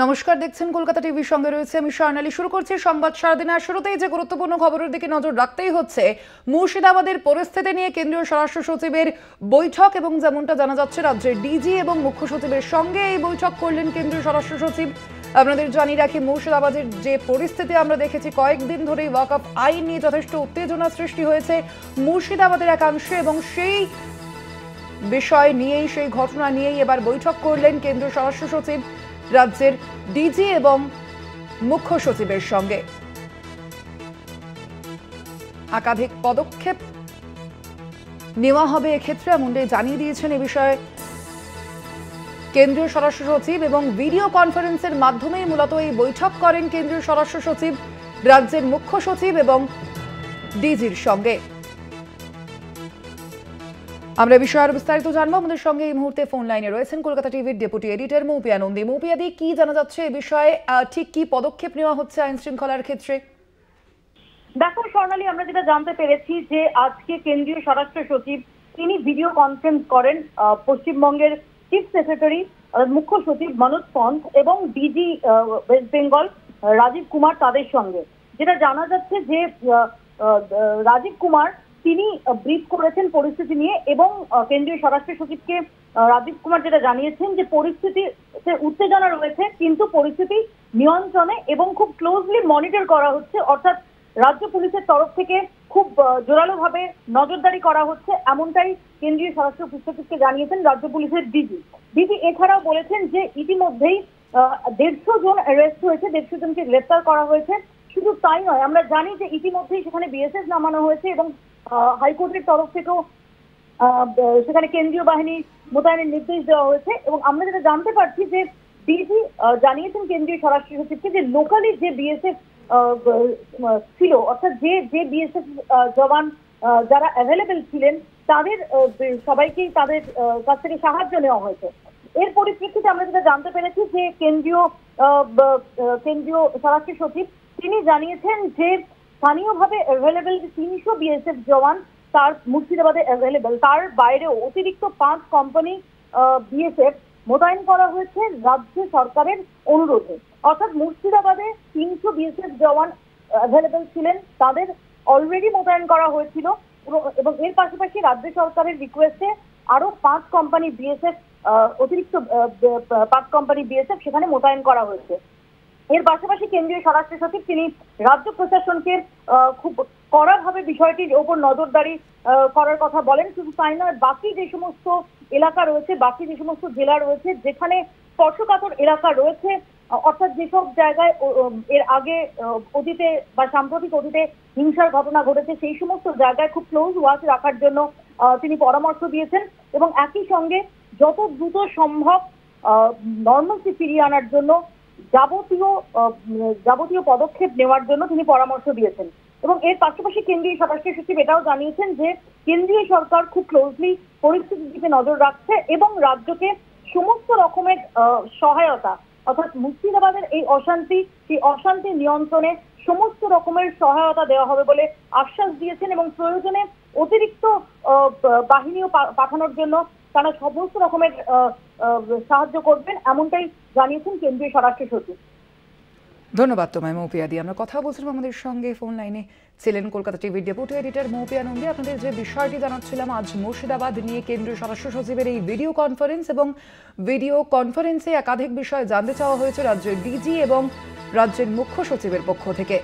নমস্কার, দেখছেন কলকাতা টিভির সঙ্গে রয়েছে আমি স্বর্ণালী। শুরু করছি সংবাদ সারাদিন। আর শুরুতেই যে গুরুত্বপূর্ণ খবরের দিকে নজর রাখতেই হচ্ছে মুর্শিদাবাদের পরিস্থিতি নিয়ে কেন্দ্রীয় স্বরাষ্ট্র সচিবের বৈঠক, এবং যেমনটা জানা যাচ্ছে রাজ্যের ডিজি এবং মুখ্য সচিবের সঙ্গে এই বৈঠক করলেন কেন্দ্রীয় স্বরাষ্ট্র সচিব। আপনাদের জানিয়ে রাখি, মুর্শিদাবাদের যে পরিস্থিতি আমরা দেখেছি, কয়েকদিন ধরেই ওয়াকফ আইন নিয়ে যথেষ্ট উত্তেজনা সৃষ্টি হয়েছে মুর্শিদাবাদের একাংশে, এবং সেই বিষয় নিয়েই, সেই ঘটনা নিয়েই এবার বৈঠক করলেন কেন্দ্রীয় স্বরাষ্ট্র সচিব রাজ্যের ডিজি এবং মুখ্য সচিবের সঙ্গে। একাধিক পদক্ষেপ নেওয়া হবে এক্ষেত্রে, এমনটাই জানিয়ে দিয়েছেন এ বিষয়ে কেন্দ্রীয় স্বরাষ্ট্র সচিব, এবং ভিডিও কনফারেন্সের মাধ্যমেই মূলত এই বৈঠক করেন কেন্দ্রীয় স্বরাষ্ট্র সচিব রাজ্যের মুখ্য সচিব এবং ডিজির সঙ্গে। আমরা বিষয়ে আরো বিস্তারিত জানবো। আমাদের সঙ্গে এই মুহূর্তে ফোন লাইনে রয়েছেন কলকাতা টিভির ডেপুটি এডিটর মৌপিয়া নন্দী। মৌপিয়াদি, কি জানা যাচ্ছে এই বিষয়ে? ঠিক কি পদক্ষেপ নেওয়া হচ্ছে আইন শৃঙ্খলার ক্ষেত্রে? দেখো স্বর্ণালী, আমরা যেটা জানতে পেরেছি যে আজকে কেন্দ্রীয় স্বরাষ্ট্র সচিব তিনি ভিডিও কনফারেন্স করেন পশ্চিমবঙ্গের চিফ সেক্রেটারি মুখ্য সচিব মনোজ পন্থ এবং ডিজি ওয়েস্ট বেঙ্গল রাজীব কুমার তাদের সঙ্গে। যেটা জানা যাচ্ছে যে রাজীব কুমার তিনি ব্রিফ করেছেন পরিস্থিতি নিয়ে, এবং কেন্দ্রীয় স্বরাষ্ট্র সচিবকে রাজীব কুমার যেটা জানিয়েছেন যে পরিস্থিতিতে উত্তেজনা রয়েছে, কিন্তু পরিস্থিতি নিয়ন্ত্রণে এবং খুব ক্লোজলি মনিটর করা হচ্ছে। অর্থাৎ রাজ্য পুলিশের তরফ থেকে খুব জোরালোভাবে নজরদারি করা হচ্ছে, এমনটাই কেন্দ্রীয় স্বরাষ্ট্র সচিবকে জানিয়েছেন রাজ্য পুলিশের ডিজি। এছাড়াও বলেছেন যে ইতিমধ্যেই 150 জন অ্যারেস্ট হয়েছে, 150 জনকে গ্রেপ্তার করা হয়েছে। শুধু তাই নয়, আমরা জানি যে ইতিমধ্যেই সেখানে বিএসএফ নামানো হয়েছে, এবং হাইকোর্টের তরফ থেকেও সেখানে কেন্দ্রীয় বাহিনী মোতায়েনের নির্দেশ দেওয়া হয়েছে। এবং আমরা যেটা জানতে পারছি যে ডিজি জানিয়েছেন কেন্দ্রীয় স্বরাষ্ট্র সচিবকে যে লোকালি যে বিএসএফ ছিল, অর্থাৎ যে বিএসএফ জওয়ান যারা অ্যাভেলেবেল ছিলেন তাদের সবাইকেই তাদের কাছ থেকে সাহায্য নেওয়া হয়েছে। এর পরিপ্রেক্ষিতে আমরা যেটা জানতে পেরেছি যে কেন্দ্রীয় স্বরাষ্ট্র সচিব তিনি জানিয়েছেন যে স্থানীয়ভাবে অ্যাভেলেবেল 300 বিএসএফ জওয়ান তার মুর্শিদাবাদে অ্যাভেলেবেল, তার বাইরেও অতিরিক্ত 5 কোম্পানি বিএসএফ মোতায়েন করা হয়েছে রাজ্য সরকারের অনুরোধে। অর্থাৎ মুর্শিদাবাদে 300 বিএসএফ জওয়ান অ্যাভেলেবেল ছিলেন, তাদের অলরেডি মোতায়েন করা হয়েছিল, এবং এর পাশাপাশি রাজ্য সরকারের রিকোয়েস্টে আরো 5 কোম্পানি বিএসএফ অতিরিক্ত 5 কোম্পানি বিএসএফ সেখানে মোতায়েন করা হয়েছে। এর পাশাপাশি কেন্দ্রীয় স্বরাষ্ট্র সচিব তিনি রাজ্য প্রশাসনকে খুব কড়াভাবে বিষয়টির ওপর নজরদারি করার কথা বলেন। শুধু তাই নয়, বাকি যে সমস্ত এলাকা রয়েছে, বাকি যে সমস্ত জেলা রয়েছে যেখানে স্পর্শকাতর এলাকা রয়েছে, অর্থাৎ যেসব জায়গায় এর আগে অতীতে বা সাম্প্রতিক অতীতে হিংসার ঘটনা ঘটেছে, সেই সমস্ত জায়গায় খুব ক্লোজ ওয়াচ রাখার জন্য তিনি পরামর্শ দিয়েছেন, এবং একই সঙ্গে যত দ্রুত সম্ভব নর্মালসি ফিরিয়ে আনার জন্য যাবতীয় পদক্ষেপ নেওয়ার জন্য তিনি পরামর্শ দিয়েছেন। এবং এর পাশাপাশি কেন্দ্রীয় স্বরাষ্ট্র সচিব এটাও জানিয়েছেন যে কেন্দ্রীয় সরকার খুব ক্লোজলি পরিস্থিতির দিকে নজর রাখছে, এবং রাজ্যকে সমস্ত রকমের সহায়তা, অর্থাৎ মুর্শিদাবাদের এই অশান্তি নিয়ন্ত্রণে সমস্ত রকমের সহায়তা দেওয়া হবে বলে আশ্বাস দিয়েছেন, এবং প্রয়োজনে অতিরিক্ত বাহিনীও পাঠানোর জন্য তারা সমস্ত রকমের সাহায্য করবেন, এমনটাই জানিয়েছেন কেন্দ্রীয় স্বরাষ্ট্র সচিব। ধন্যবাদ তোমায় মৌপিয়াদি। আমরা কথা বলছিলাম, আমাদের সঙ্গে ফোন লাইনে ছিলেন কলকাতা টিভির ডেপুটি এডিটর মৌপিয়া নন্দী। আপনাদের যে বিষয়টি জানাচ্ছিলাম, আজ মুর্শিদাবাদ নিয়ে কেন্দ্রীয় স্বরাষ্ট্র সচিবের এই ভিডিও কনফারেন্স, এবং ভিডিও কনফারেন্সে একাধিক বিষয় জানতে চাওয়া হয়েছে রাজ্যের ডিজি এবং রাজ্যের মুখ্য সচিবের পক্ষ থেকে।